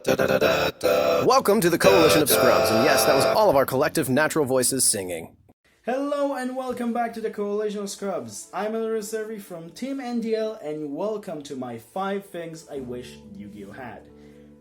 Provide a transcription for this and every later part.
Welcome to the Coalition of Scrubs, and yes, that was all of our collective natural voices singing. Hello and welcome back to the Coalition of Scrubs. I'm Elder Servi from Team NDL, and welcome to my 5 things I wish Yu-Gi-Oh! Had.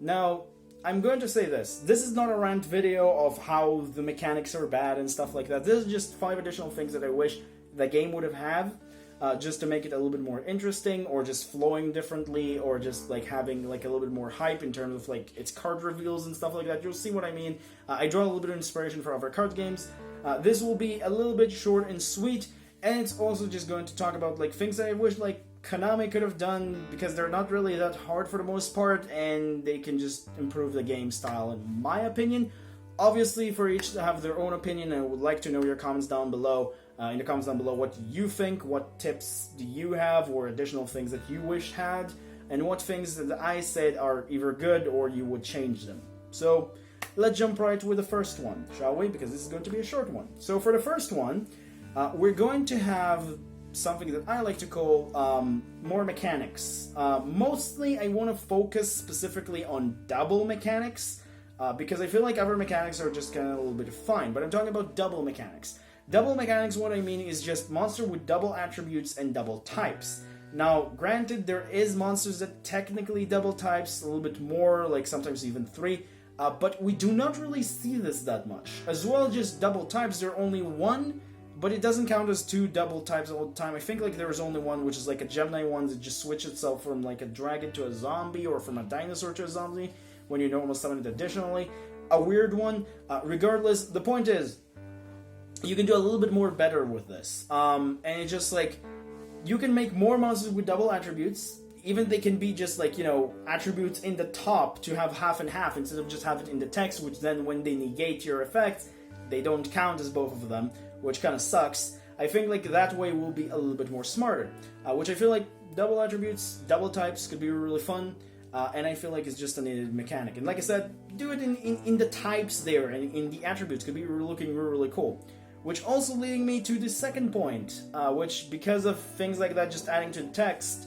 Now, I'm going to say this. This is not a rant video of how the mechanics are bad and stuff like that. This is just 5 additional things that I wish the game would have had. Just to make it a little bit more interesting, or just flowing differently, or just like having like a little bit more hype in terms of like its card reveals and stuff like that. You'll see what I mean. I draw a little bit of inspiration for other card games. This will be a little bit short and sweet, and it's also just going to talk about like things that I wish like Konami could have done, because they're not really that hard for the most part, and they can just improve the game style in my opinion. Obviously, for each to have their own opinion, I would like to know your comments down below. In the comments down below, what do you think? What tips do you have, or additional things that you wish had? And what things that I said are either good or you would change them? So, let's jump right with the first one, shall we? Because this is going to be a short one. So for the first one, we're going to have something that I like to call more mechanics. Mostly, I want to focus specifically on double mechanics, because I feel like other mechanics are just kind of a little bit fine, but I'm talking about double mechanics. Double mechanics, what I mean is just monster with double attributes and double types. Now, granted, there is monsters that technically double types, a little bit more, like sometimes even 3, but we do not really see this that much. As well, just double types, there are only 1, but it doesn't count as 2 double types all the time. I think like there is only 1, which is like a Gemini one that just switches itself from like a dragon to a zombie, or from a dinosaur to a zombie, when you normal summon it additionally. A weird one. Regardless, the point is, you can do a little bit more better with this. And it's just like, you can make more monsters with double attributes. Even they can be just like, you know, attributes in the top to have half and half, instead of just have it in the text, which then when they negate your effects, they don't count as both of them, which kind of sucks. I think like that way will be a little bit more smarter, which I feel like double attributes, double types could be really fun. And I feel like it's just a needed mechanic. And like I said, do it in the types there, and in the attributes could be looking really cool. Which also leading me to the second point, which, because of things like that just adding to the text,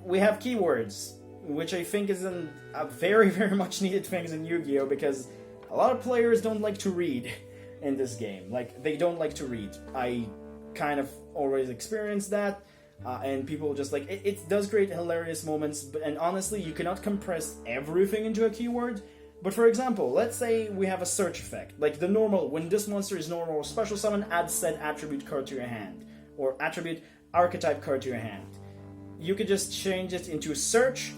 we have keywords, which I think is a very, very much needed thing in Yu-Gi-Oh! Because a lot of players don't like to read in this game. Like, they don't like to read. I kind of always experienced that, and people just like, it does create hilarious moments, and honestly, you cannot compress everything into a keyword. But for example, let's say we have a search effect, like the normal, when this monster is normal or special summon, add said attribute card to your hand, or attribute archetype card to your hand. You could just change it into search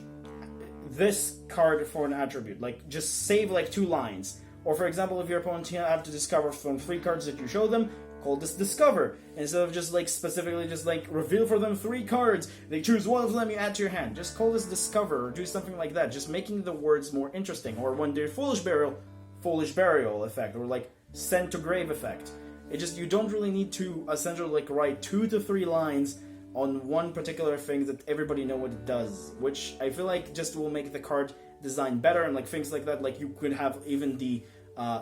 this card for an attribute, like just save like 2 lines. Or for example, if your opponent have to discover from 3 cards that you show them, call this discover. Instead of just like specifically just like reveal for them 3 cards, they choose one of them, you add to your hand. Just call this discover, or do something like that, just making the words more interesting. Or when they're foolish burial effect, or like send to grave effect. It just, you don't really need to essentially like write 2 to 3 lines on one particular thing that everybody know what it does, which I feel like just will make the card design better. And like things like that, like you could have even the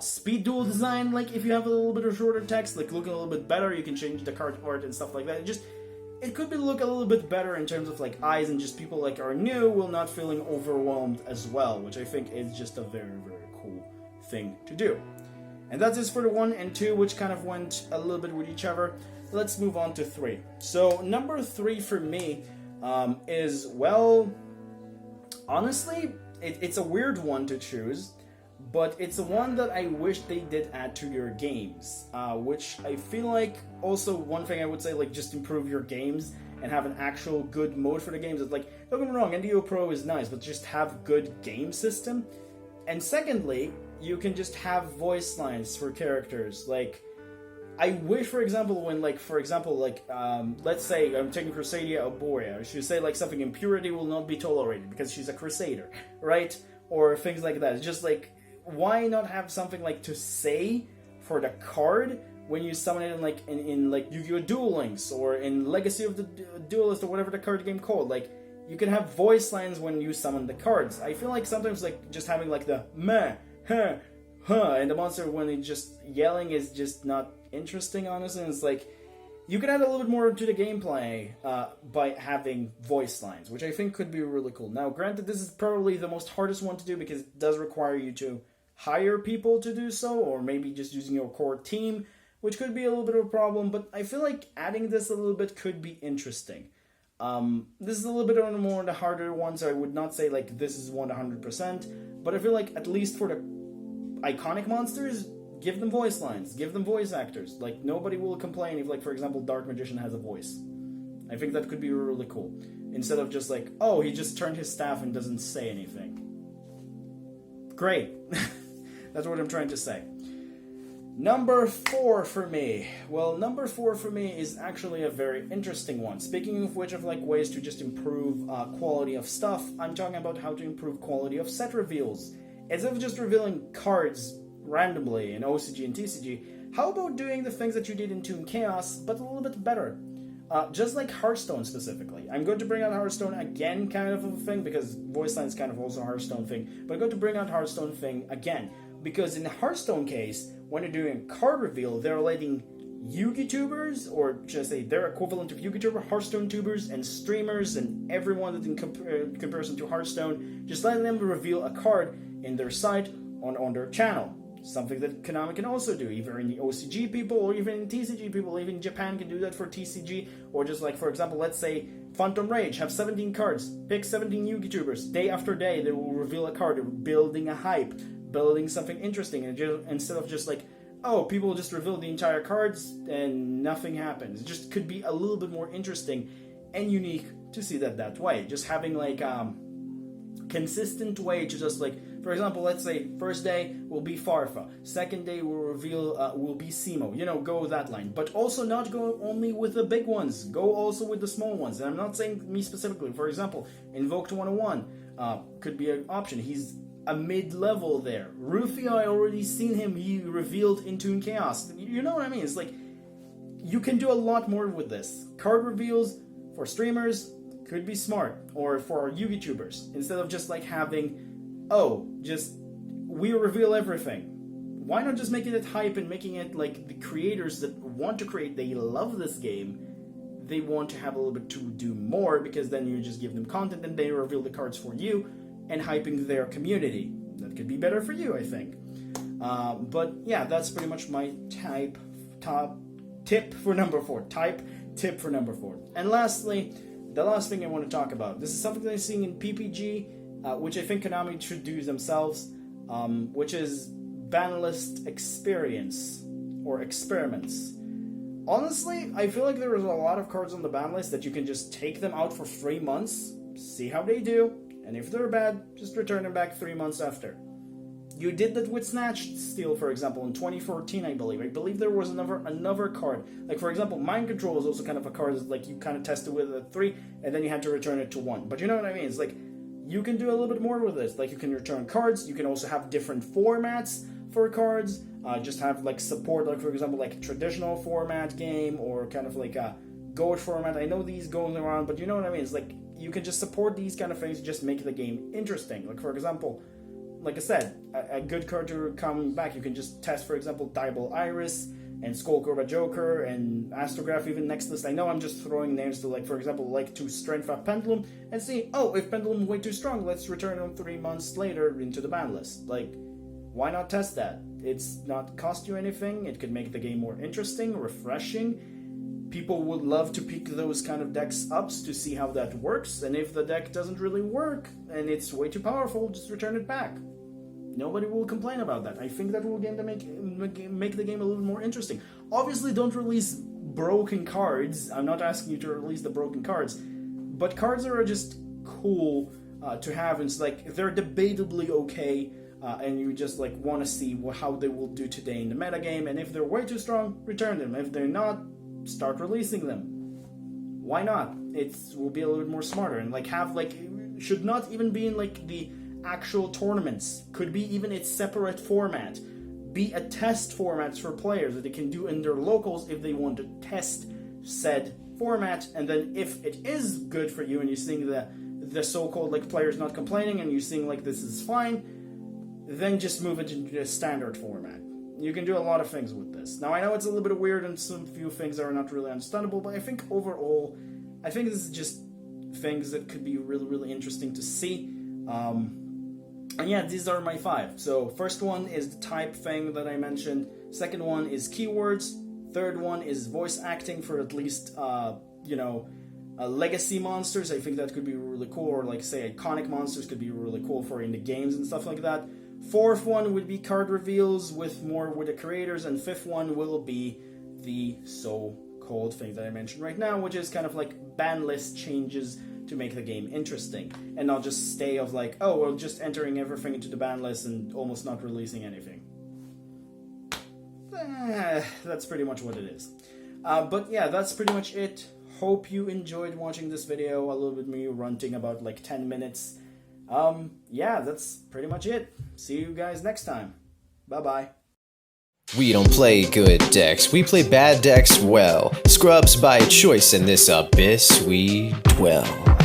speed duel design, like if you have a little bit of shorter text, like looking a little bit better, you can change the card art and stuff like that. It could be look a little bit better in terms of like eyes, and just people like are new will not feeling overwhelmed as well, which I think is just a very, very cool thing to do. And that's it for the 1 and 2, which kind of went a little bit with each other. Let's move on to 3. So number 3 for me is, well, honestly, it's a weird one to choose, but it's the one that I wish they did add to your games, which I feel like also one thing I would say, like, just improve your games and have an actual good mode for the games. It's like, don't get me wrong, NDO Pro is nice, but just have good game system. And secondly, you can just have voice lines for characters. Like, I wish, for example, when, like, let's say I'm taking Crusadia Arborea, she would say, like, something, impurity will not be tolerated because she's a Crusader, right? Or things like that. It's just, like, why not have something, like, to say for the card when you summon it in Yu-Gi-Oh! Duel Links, or in Legacy of the Duelist, or whatever the card game called. Like, you can have voice lines when you summon the cards. I feel like sometimes, like, just having, like, the meh, huh, huh, and the monster when it's just yelling is just not interesting, honestly. And it's like, You can add a little bit more to the gameplay by having voice lines, which I think could be really cool. Now, granted, this is probably the most hardest one to do because it does require you to hire people to do so, or maybe just using your core team, which could be a little bit of a problem, but I feel like adding this a little bit could be interesting. This is a little bit on more the harder ones, so I would not say like this is 100%, but I feel like at least for the iconic monsters, give them voice lines, give them voice actors. Like, nobody will complain if, like, for example, Dark Magician has a voice. I think that could be really cool. Instead of just like, oh, he just turned his staff and doesn't say anything. Great. That's what I'm trying to say. Number 4 for me. Well, number 4 for me is actually a very interesting one. Speaking of which, of like ways to just improve quality of stuff, I'm talking about how to improve quality of set reveals. Instead of just revealing cards randomly in OCG and TCG, how about doing the things that you did in Toon Chaos, but a little bit better? Just like Hearthstone specifically. I'm going to bring out Hearthstone again, kind of a thing, because voice line is kind of also a Hearthstone thing, but I'm going to bring out Hearthstone thing again, because in the Hearthstone case, when you're doing a card reveal, they're letting Yu-Gi-Tubers, or just say their equivalent of Yu-Gi-Tuber, Hearthstone tubers, and streamers, and everyone that in comparison to Hearthstone, just letting them reveal a card in their site on their channel. Something that Konami can also do, either in the OCG people or even in TCG people. Even Japan can do that for TCG, or just like, for example, let's say Phantom Rage have 17 cards, pick 17 Yu-Gi-Tubers. Day after day, they will reveal a card. They're building a hype, building something interesting, and instead of just like, oh, people just reveal the entire cards and nothing happens. It just could be a little bit more interesting and unique to see that way. Just having like consistent way to just like, for example, let's say first day will be Farfa, second day will reveal will be Simo. You know, go that line, but also not go only with the big ones. Go also with the small ones. And I'm not saying me specifically. For example, Invoked 101 could be an option. He's a mid-level there. Rufio, I already seen him. He revealed in Toon Chaos. You know what I mean? It's like you can do a lot more with this. Card reveals for streamers could be smart, or for Yu-Gi-Tubers, instead of just like having, oh, just we reveal everything. Why not just making it hype and making it like the creators that want to create, they love this game, they want to have a little bit to do more, because then you just give them content and they reveal the cards for you and hyping their community. That could be better for you, I think. But yeah, that's pretty much my top tip for number 4. Tip for number 4. And lastly, the last thing I want to talk about. This is something that I'm seeing in PPG, which I think Konami should do themselves, which is ban list experience or experiments. Honestly, I feel like there is a lot of cards on the ban list that you can just take them out for 3 months, see how they do, and if they're bad, just return them back 3 months after. You did that with Snatch Steal, for example, in 2014, I believe. I believe there was another card. Like, for example, Mind Control is also kind of a card that, like, you kind of tested with a 3, and then you had to return it to 1. But you know what I mean? It's like, you can do a little bit more with this. Like, you can return cards. You can also have different formats for cards. Just have, like, support, like, for example, like, a traditional format game, or kind of like a GOAT format. I know these going around, but you know what I mean? It's like, you can just support these kind of things, just make the game interesting. Like, for example, like I said, a good card to come back, you can just test, for example, Diabol Iris, and Skullcurva Joker, and Astrograph even next list. I know I'm just throwing names to, like, for example, like to Strength Up Pendulum, and see, oh, if Pendulum is way too strong, let's return them 3 months later into the ban list. Like, why not test that? It's not cost you anything, it could make the game more interesting, refreshing. People would love to pick those kind of decks up to see how that works, and if the deck doesn't really work, and it's way too powerful, just return it back. Nobody will complain about that. I think that will make the game a little more interesting. Obviously, don't release broken cards. I'm not asking you to release the broken cards, but cards are just cool to have. It's like they're debatably okay, and you just like want to see how they will do today in the metagame. And if they're way too strong, return them. If they're not, start releasing them. Why not? It will be a little bit more smarter, and like have like should not even be in like the actual tournaments. Could be even its separate format. Be a test format for players that they can do in their locals if they want to test said format, and then if it is good for you and you're seeing the so-called like players not complaining and you're seeing like this is fine, then just move it into the standard format. you can do a lot of things with this. Now I know it's a little bit weird and some few things are not really understandable, but I think overall, I think this is just things that could be really, really interesting to see. And yeah, these are my 5. So first one is the type thing that I mentioned. Second one is keywords. Third one is voice acting for at least, legacy monsters. I think that could be really cool, or like say iconic monsters could be really cool for in the games and stuff like that. Fourth one would be card reveals with the creators, and fifth one will be the so-called thing that I mentioned right now, which is kind of like ban list changes to make the game interesting, and not just stay of like, oh, we're just entering everything into the ban list and almost not releasing anything. That's pretty much what it is. But yeah, that's pretty much it. Hope you enjoyed watching this video, a little bit me ranting about like 10 minutes. Yeah, that's pretty much it. See you guys next time. Bye-bye. We don't play good decks, we play bad decks well. Scrubs by choice, in this abyss we dwell.